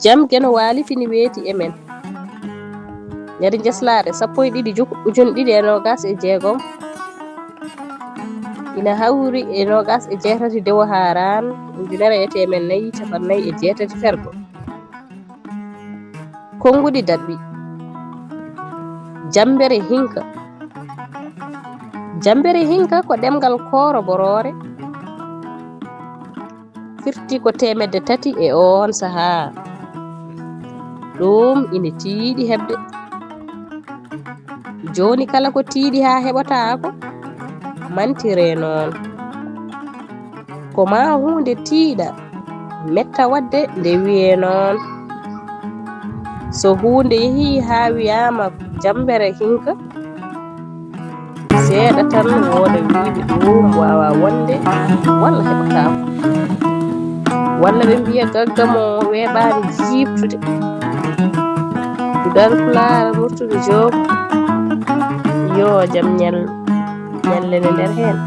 jam geno waali fini weeti e men ñande jeslare 12/26 ina hawri e 26 dewo haran 1448 fergo konngudi daɗɓi jambere hinka ko ɗemgal kooro borore firti ko temedde 3 e on saha ɗum ina tiiɗi heɓde joni kala ko tiiɗi ha heɓotako mantire noon ko ma hunde tiiɗa metta wadde nde wiye noon so hunde yehi ha wiyama jambere hinka seeɗa tan woda wiide ɗum wawa wonde walla heɓotako walla ɓe mbiya gaggamo weɓani jiptude dudal pulaar murtude joom yo jam ñallene nder hen